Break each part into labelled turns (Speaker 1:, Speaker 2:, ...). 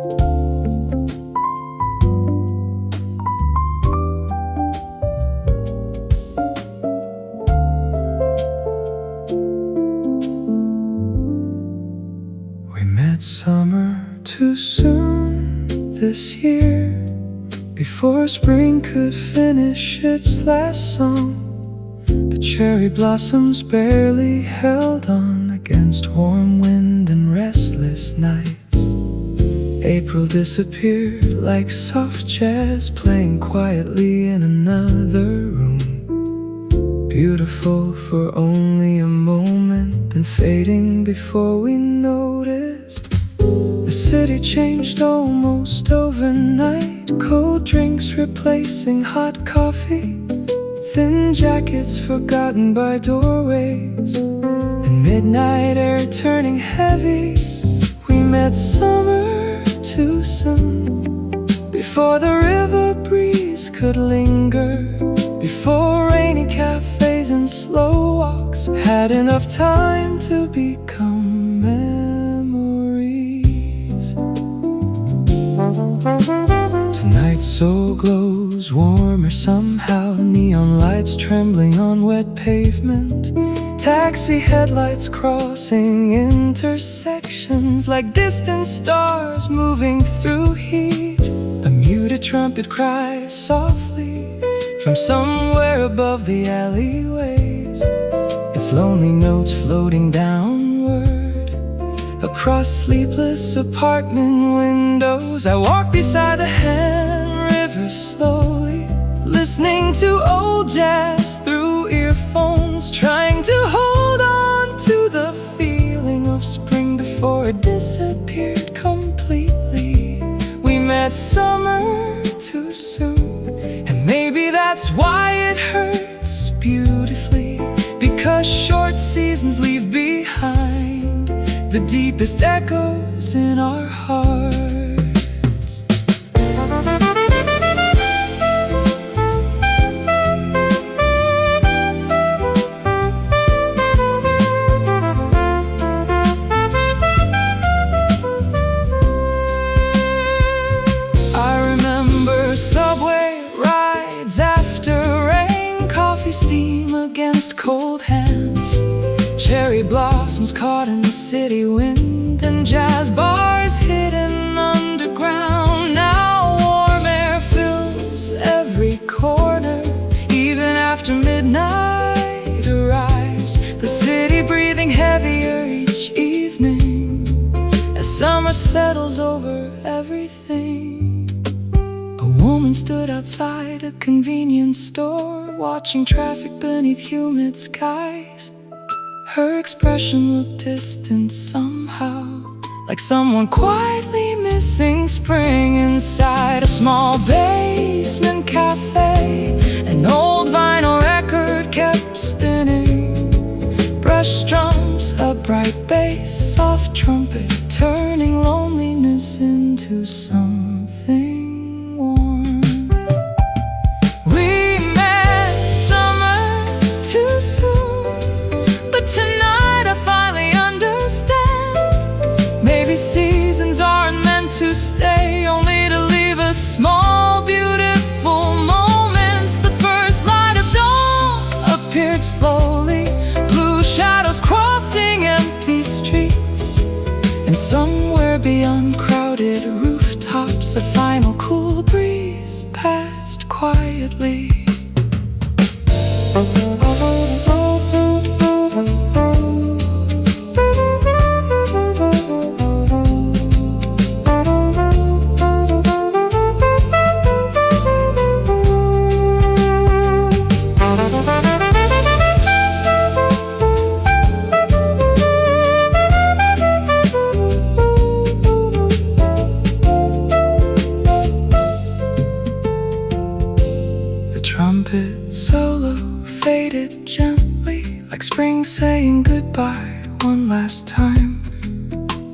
Speaker 1: We met summer too soon this year, before spring could finish its last song. The cherry blossoms barely held on against warm wind and restless nights. April disappeared like soft jazz playing quietly in another room, beautiful for only a moment, then fading before we noticed. The city changed almost overnight, cold drinks replacing hot coffee, thin jackets forgotten by doorways, and midnight air turning heavy. We met summer too soon, before the river breeze could linger, before rainy cafes and slow walks had enough time to become memories. Tonight Seoul glows warmer somehow, neon lights trembling on wet pavement, taxi headlights crossing intersections like distant stars moving through heat. A muted trumpet cries softly from somewhere above the alleyways, its lonely notes floating downward across sleepless apartment windows. I walk beside the hand river slowly, listening to old jazz through earphones, trying to hold on to the feeling of spring before it disappeared completely. We met summer too soon, and maybe that's why it hurts beautifully, because short seasons leave behind the deepest echoes in our hearts. Subway rides after rain, coffee steam against cold hands, cherry blossoms caught in the city wind, and jazz bars hidden underground. Now warm air fills every corner, even after midnight arrives. The city breathing heavier each evening as summer settles over everything. A woman stood outside a convenience store, watching traffic beneath humid skies. Her expression looked distant somehow, like someone quietly missing spring inside a small basement cafe. An old vinyl record kept spinning, brush drums, a bright bass, soft trumpet, turning loneliness into something. Tonight I finally understand, maybe seasons aren't meant to stay, only to leave us small, beautiful moments. The first light of dawn appeared slowly, blue shadows crossing empty streets, and somewhere beyond crowded rooftops a final cool breeze passed quietly. Trumpet solo faded gently, like spring saying goodbye one last time,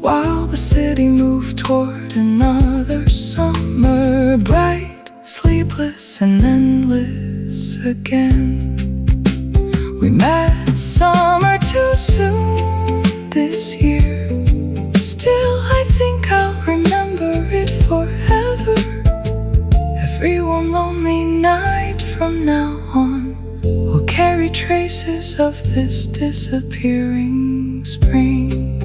Speaker 1: while the city moved toward another summer, bright, sleepless, and endless again. We met summer too soon this year, still I think I'll remember it carry traces of this disappearing spring.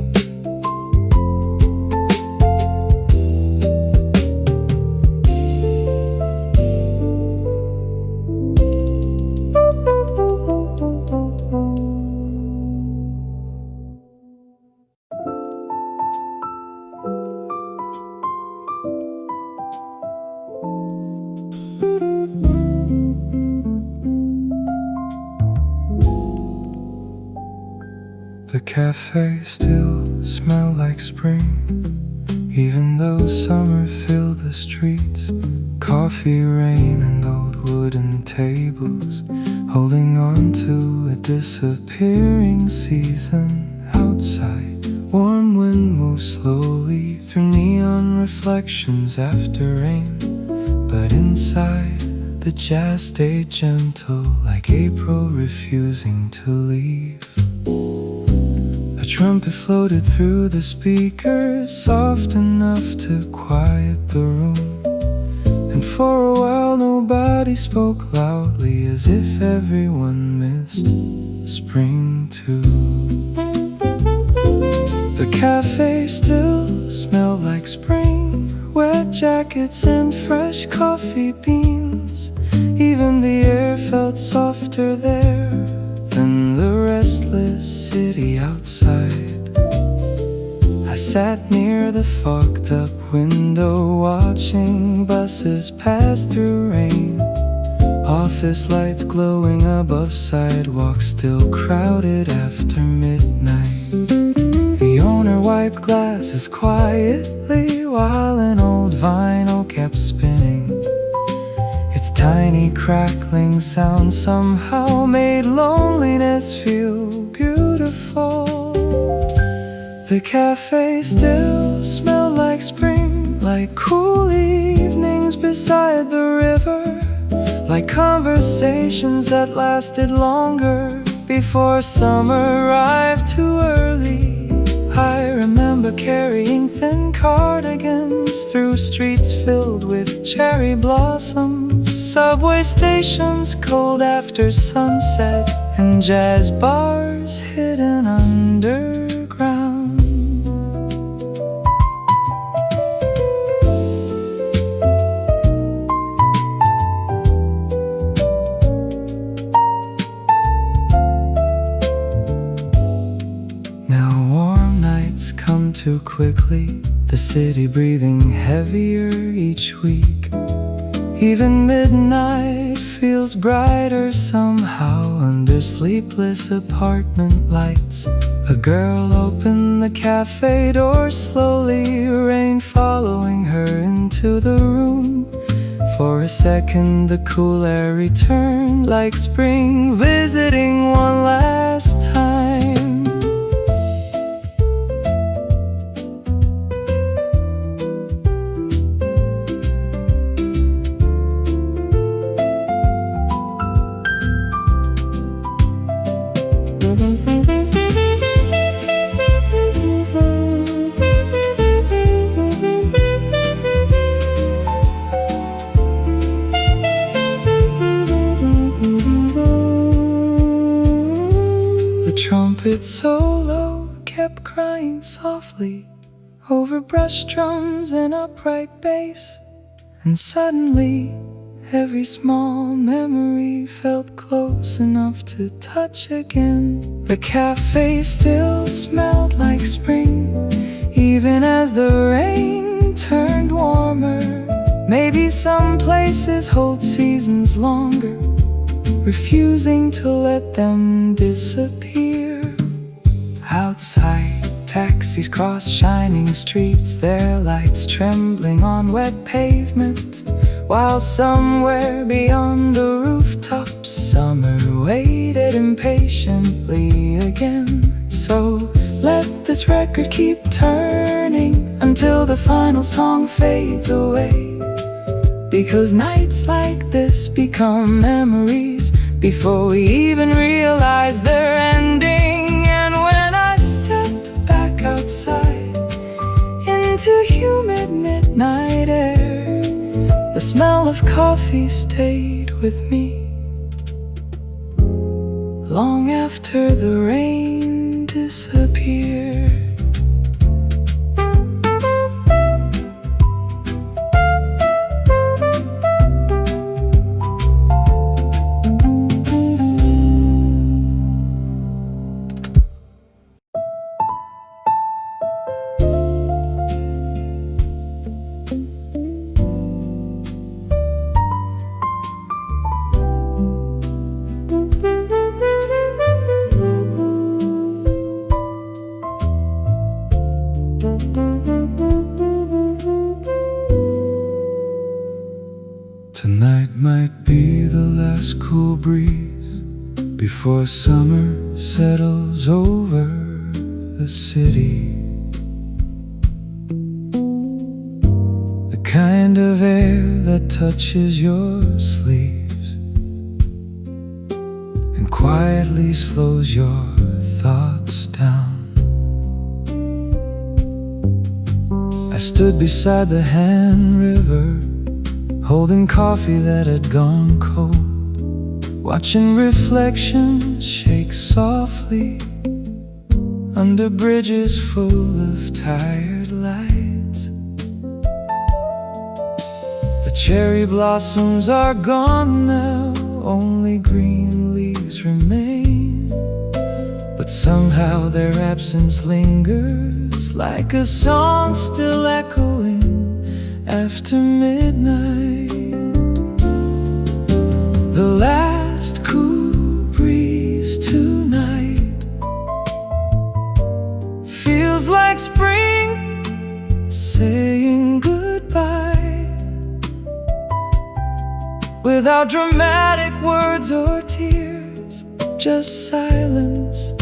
Speaker 1: The cafe still smells like spring, even though summer filled the streets. Coffee, rain, and old wooden tables, holding on to a disappearing season outside. Warm wind moves slowly through neon reflections after rain, but inside the jazz stayed gentle, like April refusing to leave. A trumpet floated through the speakers, soft enough to quiet the room. And for a while nobody spoke loudly, as if everyone missed spring too. The cafe still smelled like spring, wet jackets and fresh coffee beans. Even the air felt softer there than the restless city outside. I sat near the fogged up window, watching buses pass through rain. Office lights glowing above sidewalks, still crowded after midnight. The owner wiped glasses quietly while an old vinyl kept spinning. Its tiny crackling sound somehow made loneliness feel beautiful. The cafe still smelled like spring, like cool evenings beside the river, like conversations that lasted longer before summer arrived too early. I remember carrying thin cardigans through streets filled with cherry blossoms, subway stations cold after sunset, and jazz bars hidden underground. Come too quickly, the city breathing heavier each week. Even midnight feels brighter somehow under sleepless apartment lights. A girl opened the cafe door slowly, rain following her into the room. For a second the cool air returned, like spring visiting one last time. Trumpet solo kept crying softly over brush drums and upright bass, and suddenly every small memory felt close enough to touch again. The cafe still smelled like spring, even as the rain turned warmer. Maybe some places hold seasons longer, refusing to let them disappear. Outside, taxis cross shining streets, their lights trembling on wet pavement, while somewhere beyond the rooftops, summer waited impatiently again. So let this record keep turning until the final song fades away, because nights like this become memories before we even realize they're ending. And when I step back outside into humid midnight air, the smell of coffee stayed with me, long after the rain disappeared.
Speaker 2: Tonight might be the last cool breeze before summer settles over the city. The kind of air that touches your sleeves and quietly slows your thoughts down. I stood beside the Han River, holding coffee that had gone cold, watching reflections shake softly under bridges full of tired lights. The cherry blossoms are gone now, only green leaves remain, but somehow their absence lingers like a song still echoing after midnight. The last cool breeze tonight feels like spring saying goodbye, without dramatic words or tears, just silence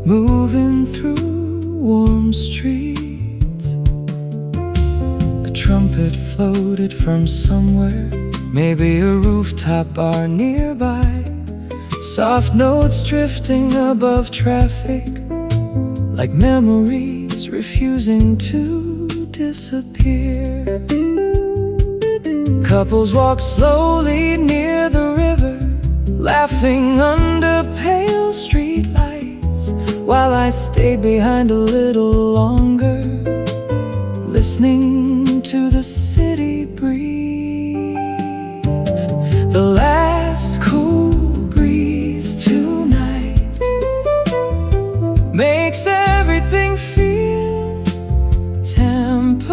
Speaker 2: moving through warm streets. A trumpet floated from somewhere, maybe a rooftop bar nearby, soft notes drifting above traffic, like memories refusing to disappear. Couples walk slowly near the river, laughing under pale streetlights, while I stayed behind a little longer, listening to the city breathe. The last cool breeze tonight makes everything feel temporary.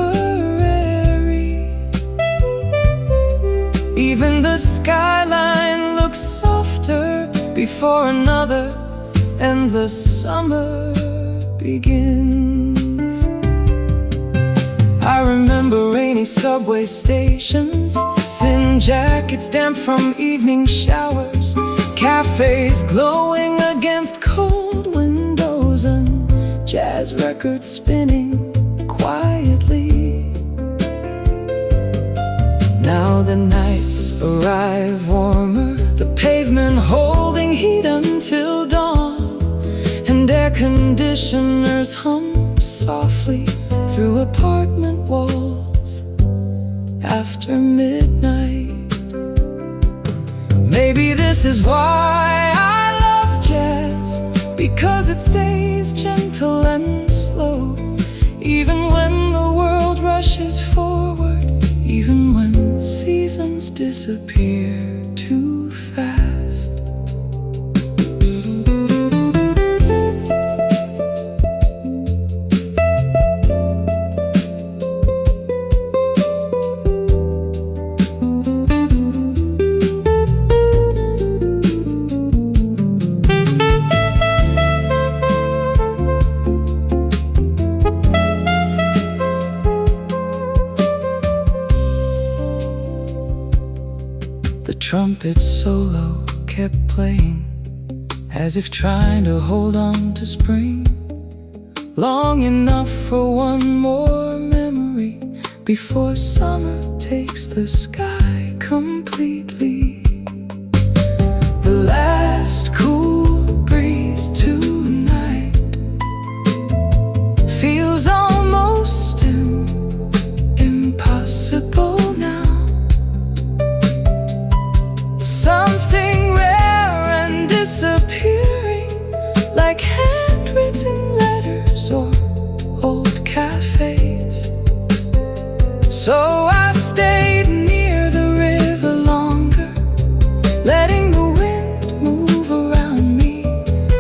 Speaker 2: Even the skyline looks softer before another endless summer begins. I remember rainy subway stations, thin jackets damp from evening showers, cafes glowing against cold windows, and jazz records spinning quietly. Now the nights arrive warmer, the pavement holding heat until dawn, and air conditioners hum softly through apartment walls after midnight. Maybe this is why I love jazz, because it stays gentle and slow, even when the world rushes forward, even when seasons disappear too fast. The trumpet solo kept playing, as if trying to hold on to spring, long enough for one more memory before summer takes the sky completely. The last cool breeze tonight feels almost impossible now. Something rare and disappears So I stayed near the river longer, letting the wind move around me,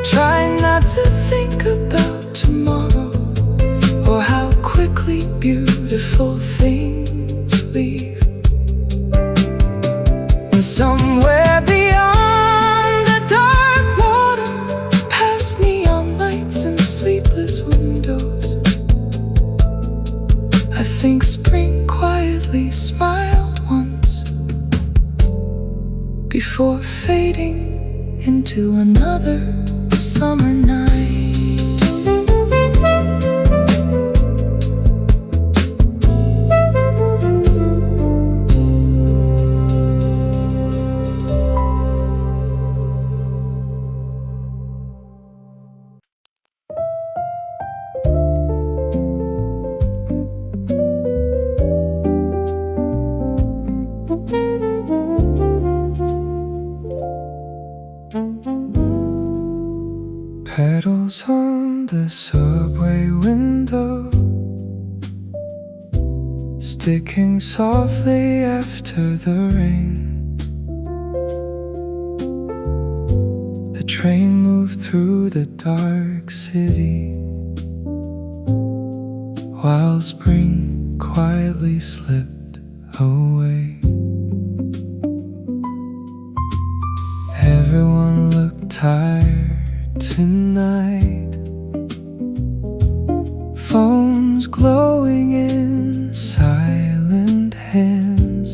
Speaker 2: trying not to think about tomorrow or how quickly beautiful things leave. And somewhere beyond the dark water, past neon lights and sleepless windows, I think spring quietly smiled once before fading into another summer night.
Speaker 1: Petals on the subway window, sticking softly after the rain. The train moved through the dark city, while spring quietly slipped away. Everyone looked tired tonight, phones glowing in silent hands,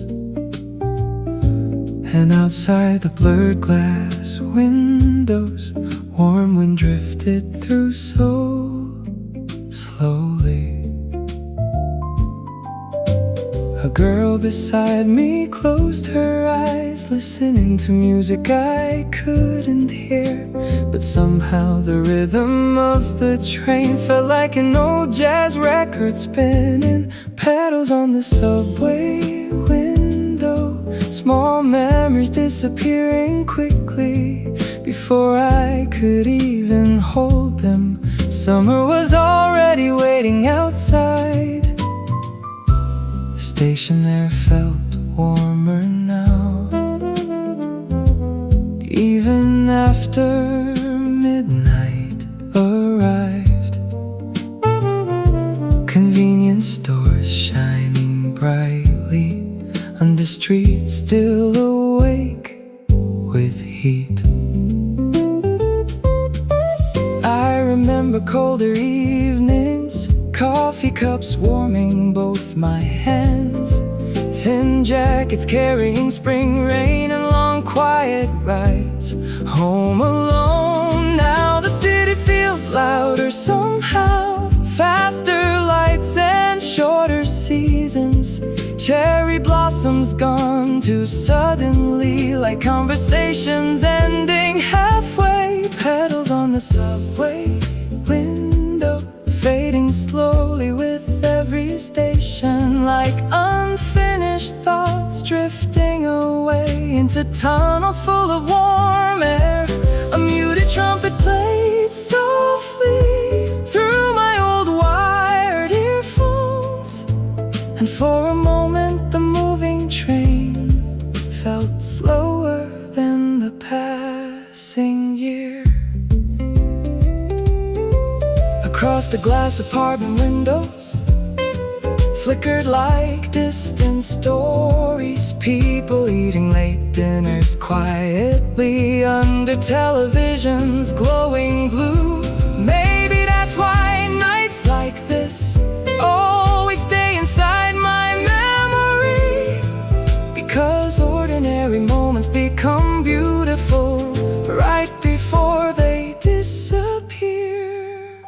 Speaker 1: and outside the blurred glass windows, warm wind drifted through so slowly. A girl beside me closed her eyes, listening to music I couldn't hear, but somehow the rhythm of the train felt like an old jazz record spinning. Petals on the subway window, small memories disappearing quickly before I could even hold them. Summer was already waiting outside. The station there felt warmer now, even after midnight arrived. Convenience stores shining brightly under streets still awake with heat. I remember colder evenings, coffee cups warming both my hands, thin jackets carrying spring rain, and long quiet rides home alone. Now the city feels louder somehow, faster lights and shorter seasons. Cherry blossoms gone too suddenly, like conversations ending halfway. Petals on the subway window, fading slowly with every station, like unfinished thoughts drifting away into tunnels full of warm air. A muted trumpet played softly through my old wired earphones, and for a moment the moving train felt slower than the passing year. Across the glass apartment windows flickered like distant stories, people eating late dinners quietly under televisions glowing blue. Maybe that's why nights like this always stay inside my memory, because ordinary moments become beautiful right before they disappear.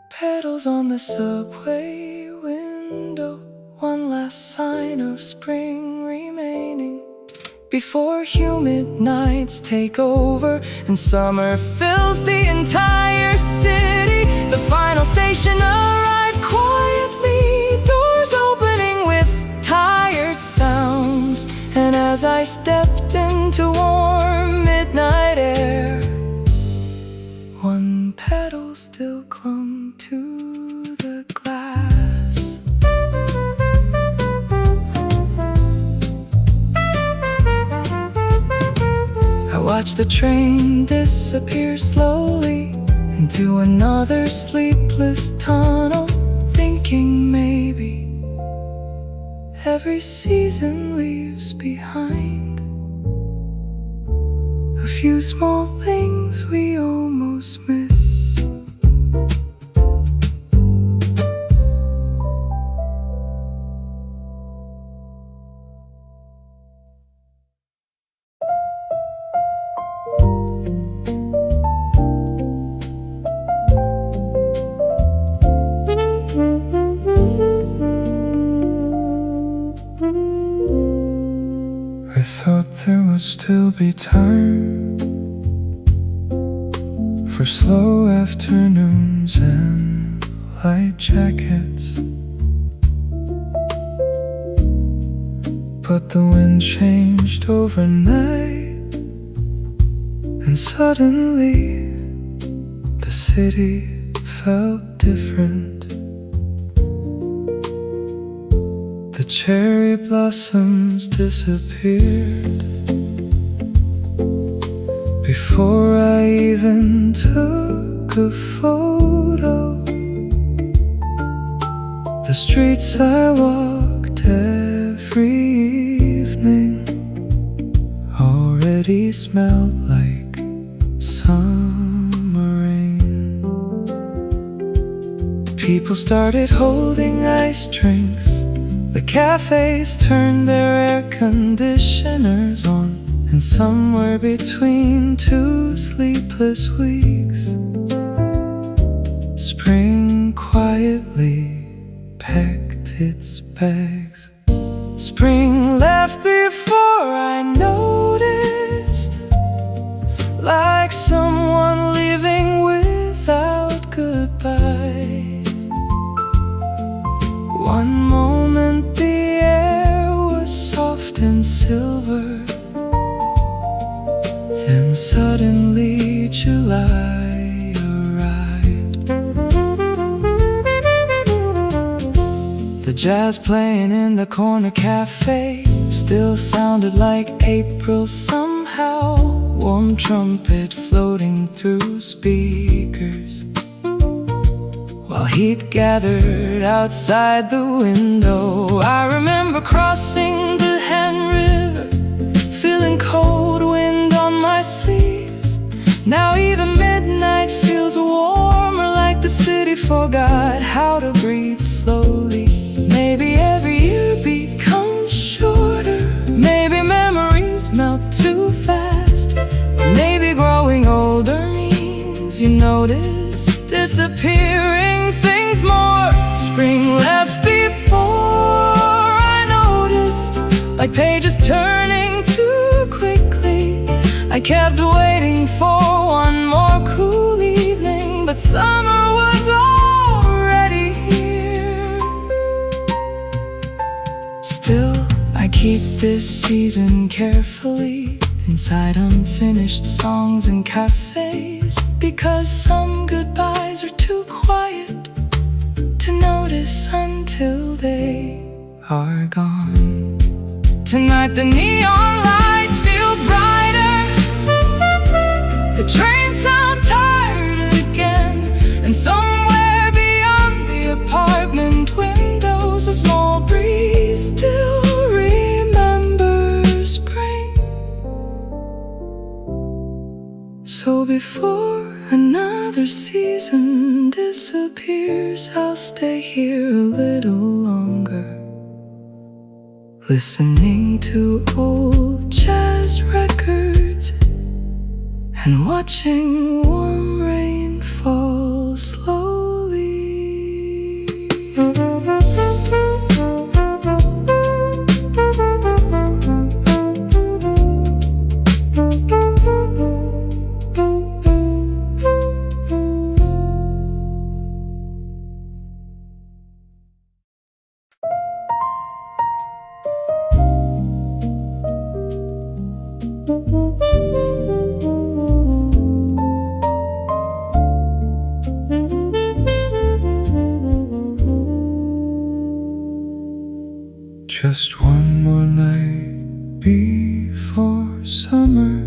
Speaker 1: Petals on the subway window, one last sign of spring remaining before humid nights take over and summer fills the entire city. The final station arrived quietly, doors opening with tired sounds, and as I stepped into warm midnight air, one petal still clung to the glass.
Speaker 2: watch the train disappear slowly into another sleepless tunnel, thinking maybe every season leaves behind a few small things we almost miss.
Speaker 1: I thought there would still be time for slow afternoons and light jackets, but the wind changed overnight, and suddenly the city felt different. The cherry blossoms disappeared before I even took a photo. The streets I walked every evening already smelled like summer rain. People started holding ice drinks. The cafés turned their air conditioners on, and somewhere between two sleepless weeks, spring quietly packed its bags. Spring left before I noticed, like someone leaving without goodbye. One moment the air was soft and silver, then suddenly July arrived. The jazz playing in the corner cafe still sounded like April somehow. Warm trumpet floating through speakers, while heat gathered outside the window. I remember crossing the Han River, feeling cold wind on my sleeves. Now even midnight feels warmer, like the city forgot how to breathe slowly. Maybe every year becomes shorter, maybe memories melt too fast, maybe growing older means you notice disappearing things more. Spring left before I noticed, like pages turning too quickly. I kept waiting for one more cool evening, but summer was already here. Still, I keep this season carefully inside unfinished songs and cafes, because some goodbyes are too quiet to notice until they are gone. Tonight the neon lights feel brighter, the trains sound tired again, and somewhere beyond the apartment windows a small breeze still remembers spring. So before another season disappears, I'll stay here a little longer, listening to old jazz records and watching warm rain fall slowly. Just one more night before summer,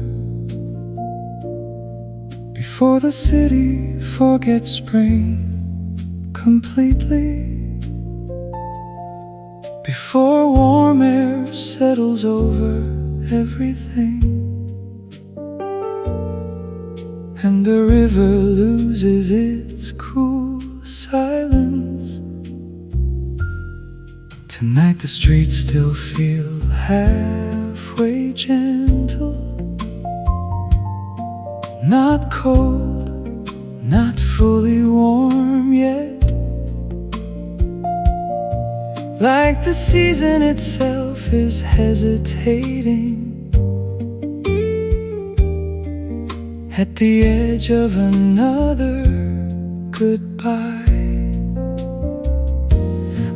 Speaker 1: before the city forgets spring completely, before warm air settles over everything, and the river loses its cool silence. Tonight the streets still feel halfway gentle, not cold, not fully warm yet, like the season itself is hesitating at the edge of another goodbye.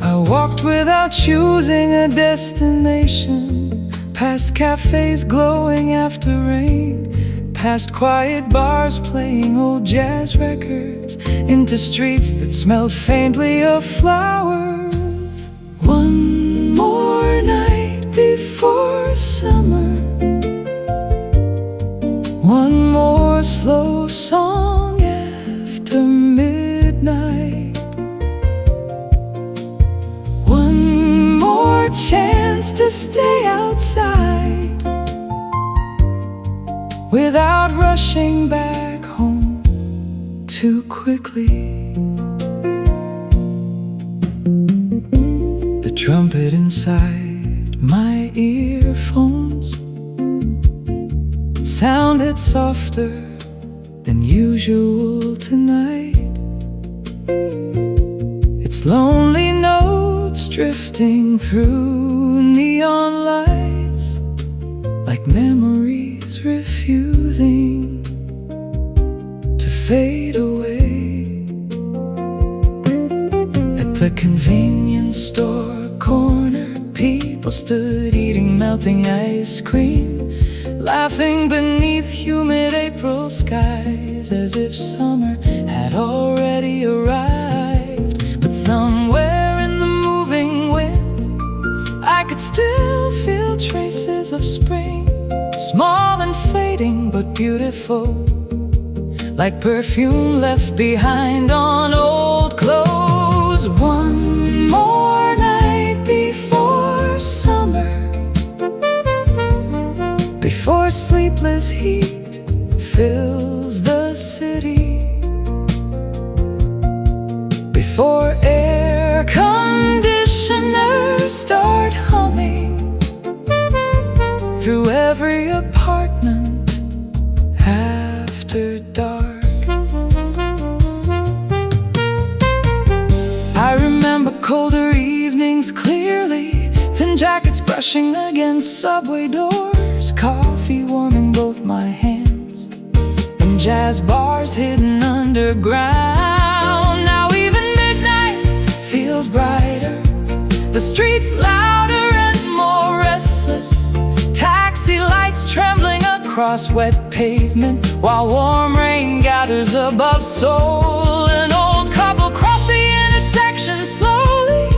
Speaker 1: I walked without choosing a destination, past cafes glowing after rain, past quiet bars playing old jazz records, into streets that smelled faintly of flowers. One more night before summer, one more slow song after midnight, one more chance to stay outside without rushing back home too quickly. The trumpet inside my earphones sounded softer than usual tonight, its lonely notes drifting through neon lights, like memories refusing to fade away. At the convenience store corner, people stood eating melting ice cream, laughing beneath humid April skies, as if summer had already arrived. But somewhere in the moving wind, I could still feel traces of spring, small and fading but beautiful, like perfume left behind on old clothes. One more night before summer, before sleepless heat fills the city, before air conditioners start humming through every apartment after dark. I remember colder evenings clearly, thin jackets brushing against subway doors, coffee warming both my hands, and jazz bars hidden underground. Now even midnight feels brighter, the streets louder and more restless, taxi lights trembling across wet pavement, while warm rain gathers above Seoul. An old couple cross the intersection slowly,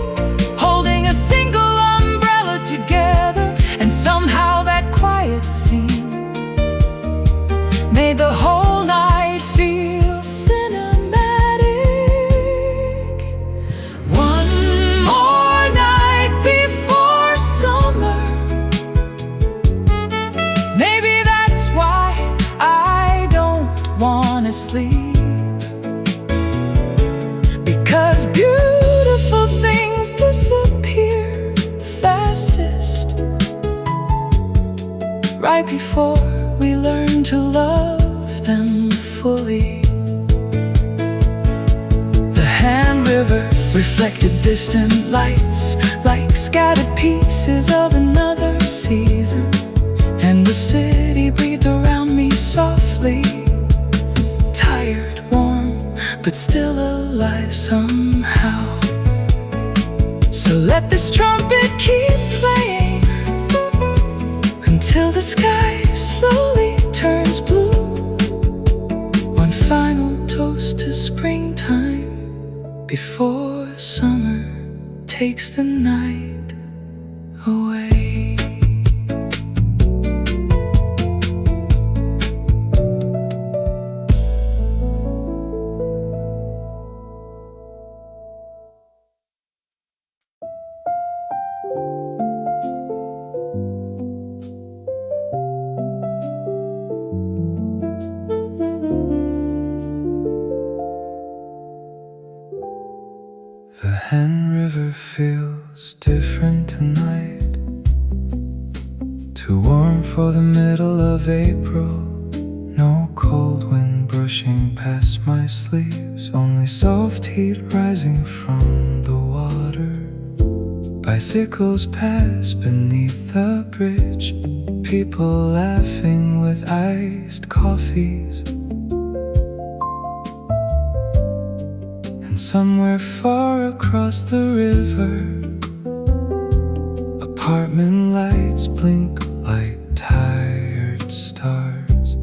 Speaker 1: holding a single umbrella together, and somehow that quiet scene made the whole night feel cinematic. One more night before summer, maybe that's why I don't wanna sleep, because beautiful things disappear fastest right before we learn to love them fully. The hand river reflected distant lights, like scattered pieces of another season, and the city breathed around me softly, tired, warm, but still alive somehow. So let this trumpet keep playing until the sky slowly turns blue. One final toast to springtime before summer takes the night away. The Han River feels different tonight, too warm for the middle of April. No cold wind brushing past my sleeves, only soft heat rising from the water. Bicycles pass beneath the bridge, people laughing with iced coffees. And somewhere far across the river, apartment lights blink like tired stars.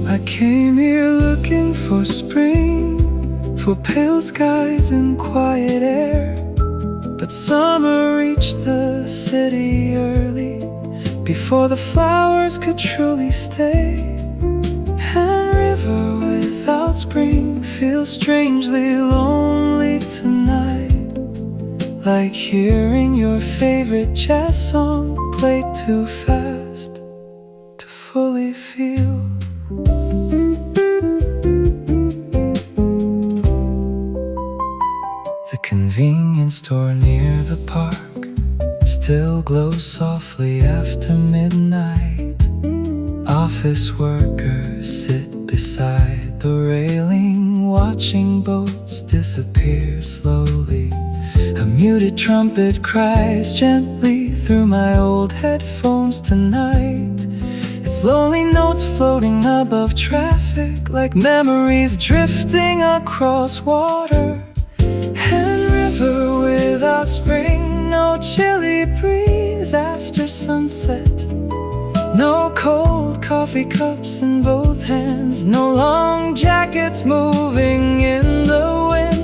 Speaker 1: I came here looking for spring, for pale skies and quiet air. But summer reached the city early, before the flowers could truly stay. And river without spring feels strangely lonely tonight, like hearing your favorite jazz song played too fast to fully feel. The convenience store near the park still glows softly after midnight. Office workers sit beside the railing, watching boats disappear slowly. A muted trumpet cries gently through my old headphones tonight. Its lonely notes floating above traffic, like memories drifting across water. And river without spring, no chilly breeze after sunset, no cold coffee cups in both hands, no long jackets moving in the wind.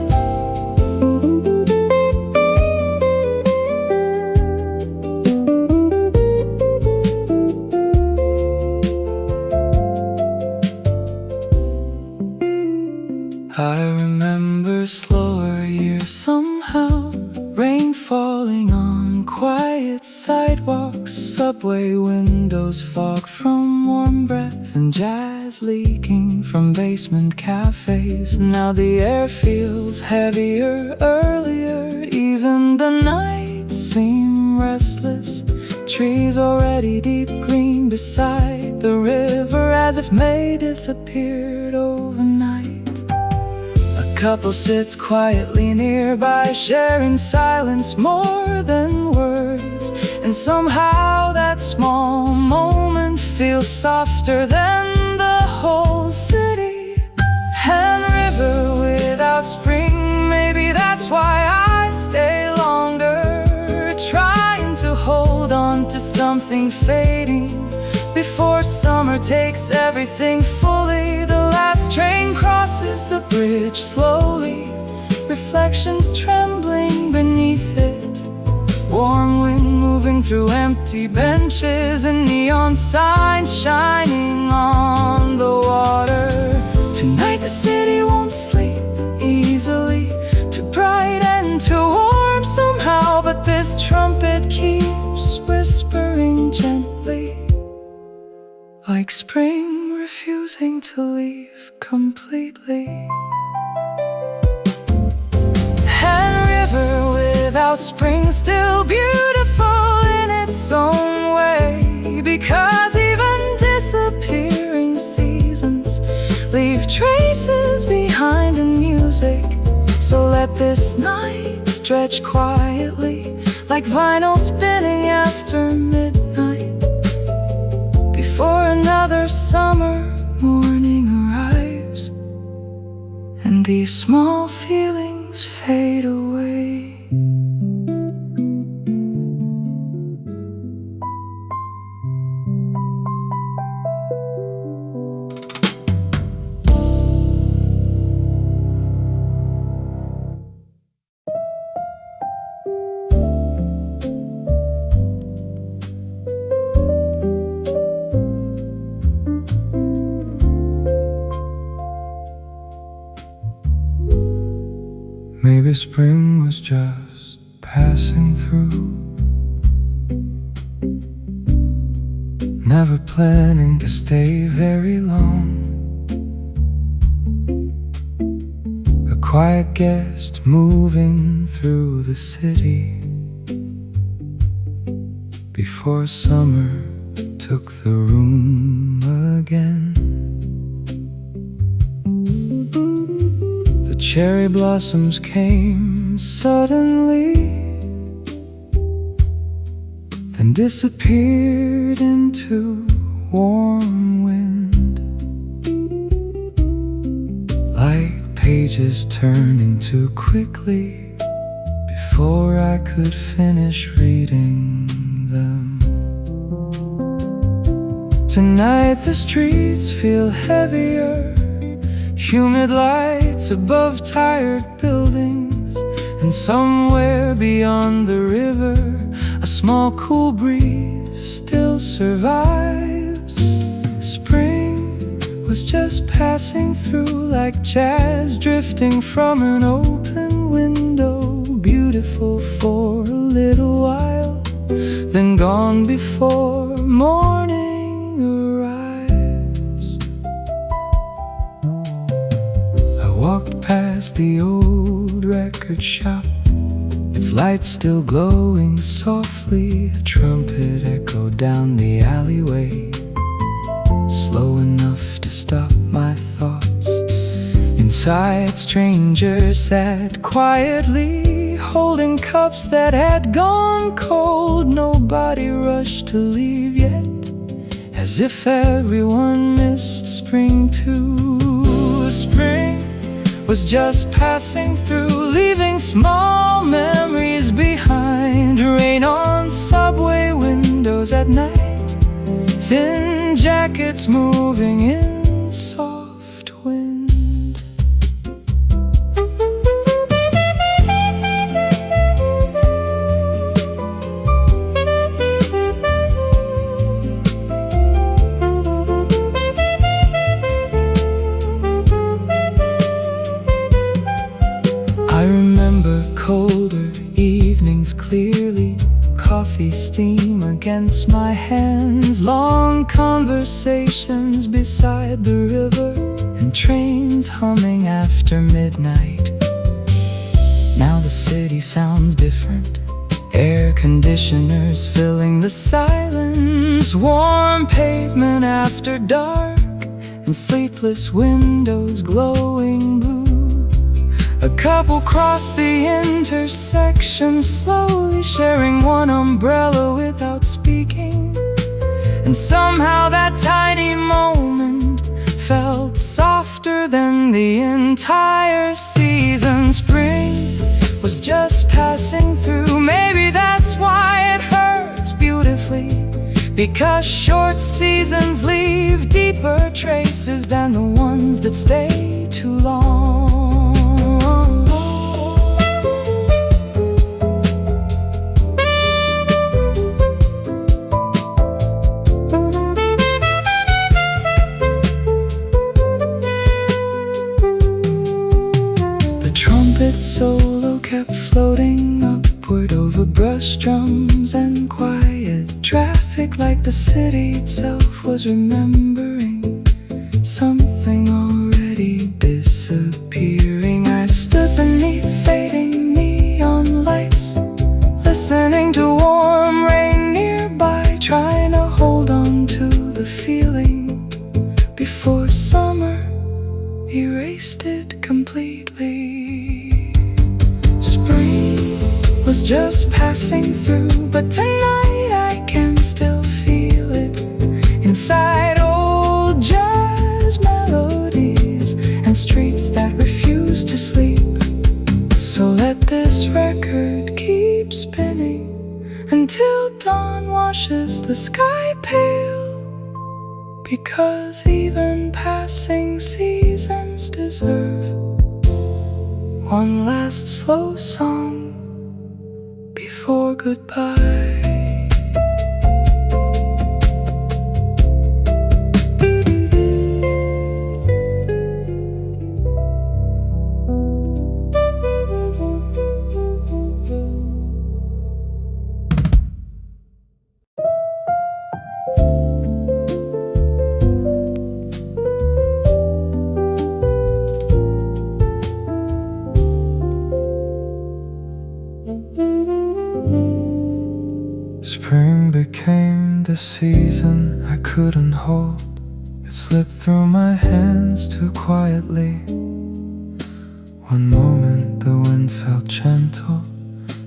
Speaker 1: I remember slower years somehow, rain falling on quiet sidewalks, subway windows fogged from warm breath, and jazz leaking from basement cafes. Now the air feels heavier earlier, even the nights seem restless. Trees already deep green beside the river, as if May disappeared overnight. Couple sits quietly nearby, sharing silence more than words. And somehow that small moment feels softer than the whole city. And river without spring, maybe that's why I stay longer, trying to hold on to something fading before summer takes everything fully. The last train crosses the bridge slowly, reflections trembling beneath it. Warm wind moving through empty benches, and neon signs shining on the water. Tonight the city won't sleep easily, too bright and too warm somehow. But this trumpet keeps whispering gently, like spring refusing to leave completely. And river without spring, still beautiful in its own way, because even disappearing seasons leave traces behind in music. So let this night stretch quietly, like vinyl spinning after midnight, before another summer morning arrives, and these small feelings fade away. Maybe spring was just passing through, never planning to stay very long. A quiet guest moving through the city before summer took the room again. The cherry blossoms came suddenly, then disappeared into warm wind, like pages turning too quickly before I could finish reading them. Tonight the streets feel heavier, humid lights above tired buildings, and somewhere beyond the river a small cool breeze still survives. Spring was just passing through like jazz drifting from an open window, beautiful for a little while, then gone before morning arrives. I walked past the old record shop, its lights still glowing softly. A trumpet echoed down the alleyway, slow enough to stop my thoughts. Inside, strangers sat quietly, holding cups that had gone cold. Nobody rushed to leave yet, as if everyone missed spring too. Spring was just passing through, leaving small memories behind. Rain on subway windows at night, thin jackets moving in soft wind. I remember colder evenings clearly, coffee steam against my hands, long conversations beside the river, and trains humming after midnight. Now the city sounds different, air conditioners filling the silence, warm pavement after dark, and sleepless windows glowing blue. A couple crossed the intersection slowly, sharing one umbrella without speaking, and somehow that tiny moment felt softer than the entire season. Spring was just passing through, maybe that's why it hurts beautifully, because short seasons leave deeper traces than the ones that stay too long. Trumpet solo kept floating upward over brush drums and quiet traffic, like the city itself was remembering something already disappearing. I stood beneath fading neon lights, listening to warm rain nearby, trying to hold on to the feeling before summer erased it completely. Spring was just passing through, but tonight I can still feel it inside old jazz melodies and streets that refuse to sleep. So let this record keep spinning until dawn washes the sky pale, because even passing seasons deserve one last slow song before goodbye. Spring became the season I couldn't hold. It slipped through my hands too quietly. One moment the wind felt gentle,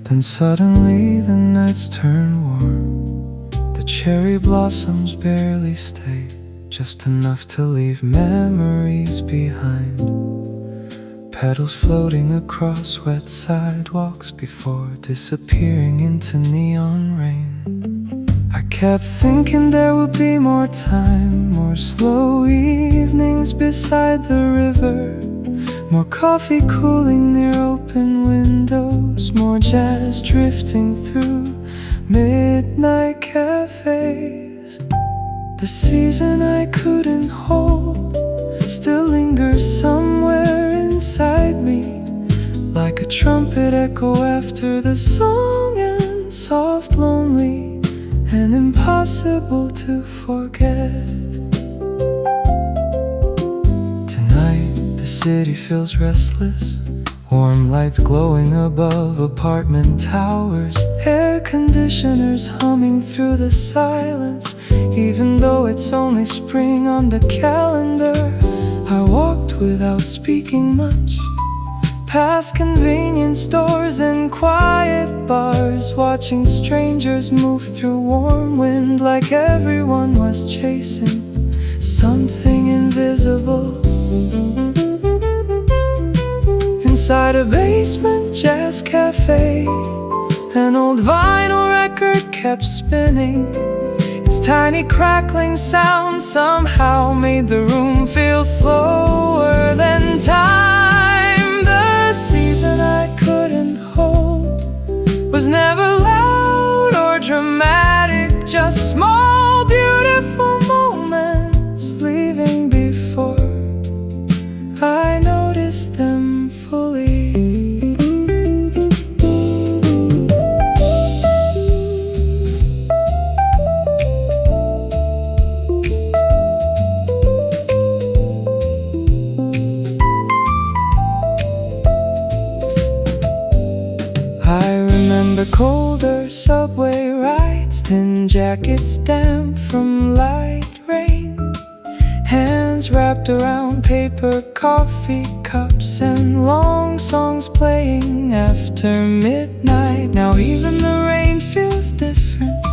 Speaker 1: then suddenly the nights turned warm. The cherry blossoms barely stayed, just enough to leave memories behind. Petals floating across wet sidewalks before disappearing into neon rain. I kept thinking there would be more time, more slow evenings beside the river, more coffee cooling near open windows, more jazz drifting through midnight cafes. The season I couldn't hold still lingers somewhere inside me, like a trumpet echo after the song, and soft, lonely, and impossible to forget. Tonight the city feels restless, warm lights glowing above apartment towers, air conditioners humming through the silence. Even though it's only spring on the calendar, I walked without speaking much, past convenience stores and quiet bars, watching strangers move through warm wind, like everyone was chasing something invisible. Inside a basement jazz cafe, an old vinyl record kept spinning. Its tiny crackling sound somehow made the room feel slower than time. The season I couldn't hold was never loud or dramatic, just small, beautiful moments leaving before I noticed them fully. I remember colder subway rides, thin jackets damp from light rain, hands wrapped around paper coffee cups, and long songs playing after midnight. Now even the rain feels different,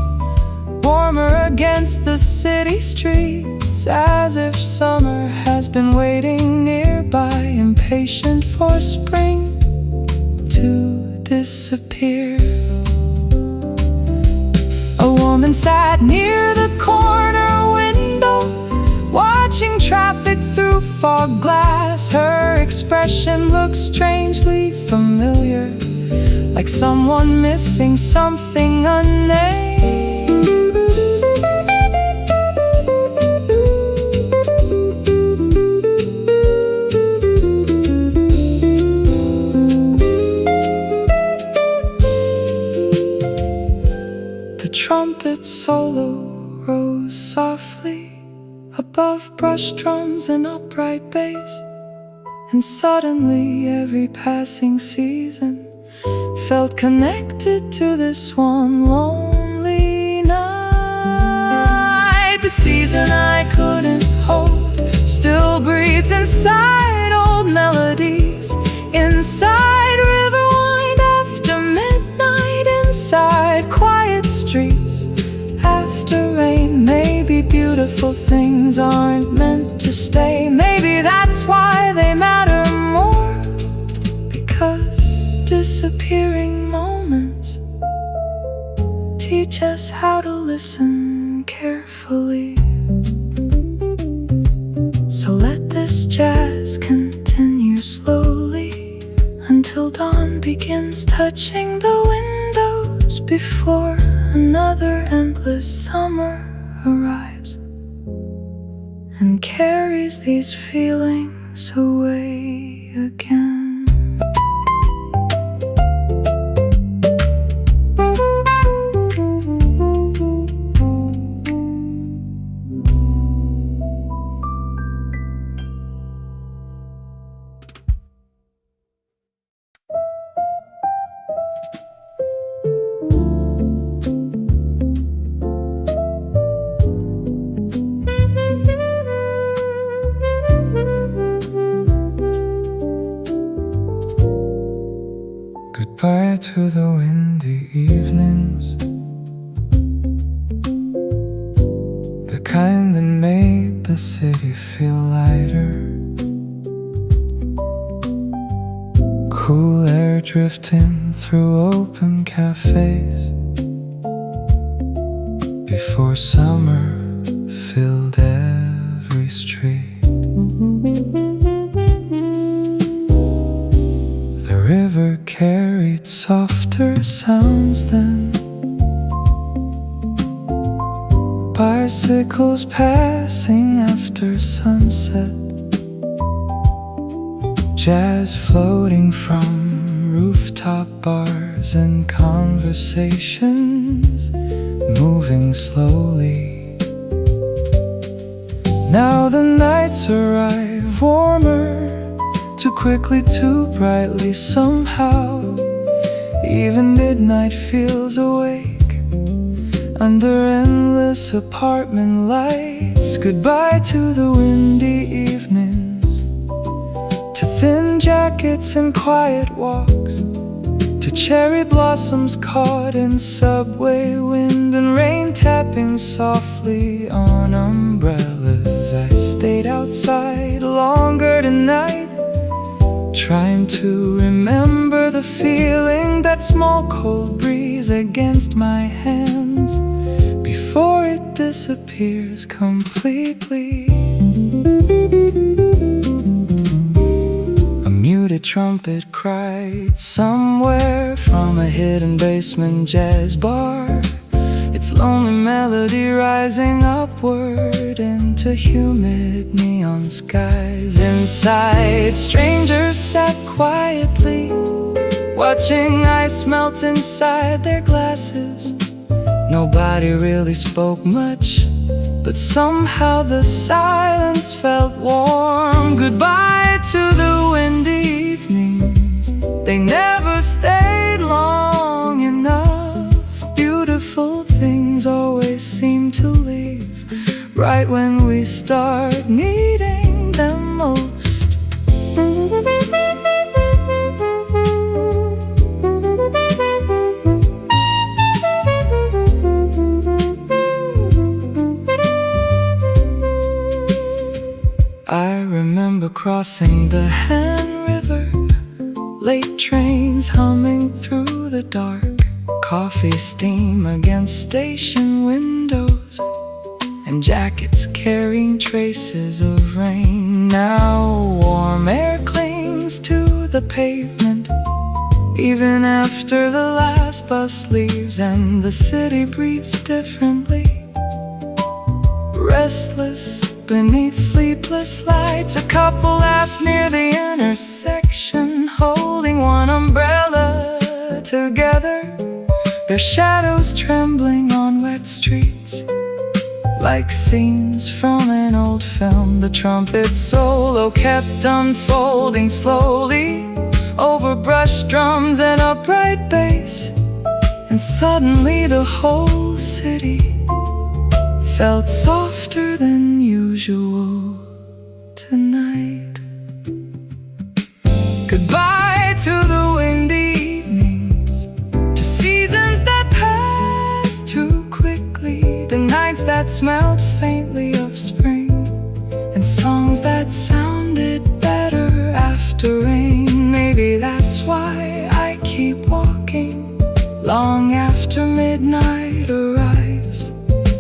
Speaker 1: warmer against the city streets, as if summer has been waiting nearby, impatient for spring to disappear. A woman sat near the corner window, watching traffic through fog glass. Her expression looked strangely familiar, like someone missing something unnamed. The trumpet solo rose softly above brush drums and upright bass, and suddenly every passing season felt connected to this one lonely night. The season I couldn't hold still breathes inside old melodies, inside river wind after midnight, inside quiet streets after rain. Maybe beautiful things aren't meant to stay. Maybe that's why they matter more, because disappearing moments teach us how to listen carefully. So let this jazz continue slowly until dawn begins touching the windows, before another endless summer arrives and carries these feelings away again. to the windy evenings, the kind that made the city feel lighter. Cool air drifting through open cafés before summer filled every street. The river carried softer sounds then, bicycles passing after sunset, jazz floating from rooftop bars, and conversations moving slowly. Now the nights arrive warmer, too quickly, too brightly somehow. Even midnight feels awake under endless apartment lights. Goodbye to the windy evenings, to thin jackets and quiet walks, to cherry blossoms caught in subway wind and rain tapping softly on umbrellas. I stayed outside longer tonight, trying to remember the feeling, that small cold breeze against my hands before it disappears completely. A muted trumpet cried somewhere from a hidden basement jazz bar, its lonely melody rising upward into humid neon skies. Inside, strangers sat quietly, watching ice melt inside their glasses. Nobody really spoke much, but somehow the silence felt warm. Goodbye to the windy evenings, they never stayed long enough. Beautiful things always seem to leave right when we start needing them most. I remember crossing the Han River, late trains humming through the dark, coffee steam against station windows, and jackets carrying traces of rain. Now warm air clings to the pavement, even after the last bus leaves, and the city breathes differently. Restless beneath sleepless lights, a couple laugh near the intersection, holding one umbrella together, their shadows trembling on wet streets like scenes from an old film. The trumpet solo kept unfolding slowly over brushed drums and upright bass, and suddenly the whole city felt softer than usual tonight. Goodbye to the windy evenings, to seasons that pass too quickly, the nights that smelled faintly of spring, and songs that sounded better after rain. Maybe that's why I keep walking long after midnight arrives,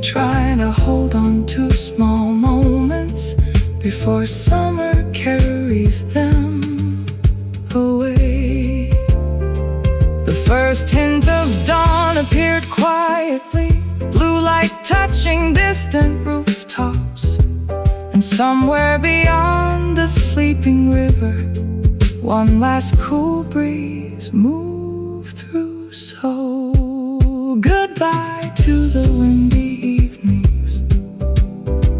Speaker 1: trying to hold on to small moments before summer carries them away. The first hint of dawn appeared quietly, blue light touching distant rooftops, and somewhere beyond the sleeping river, one last cool breeze moved through Seoul. Goodbye to the windy evenings,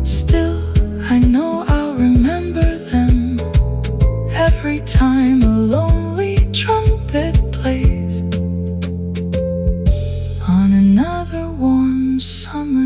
Speaker 1: still I know I'll remember them every time a lonely trumpet plays on another warm summer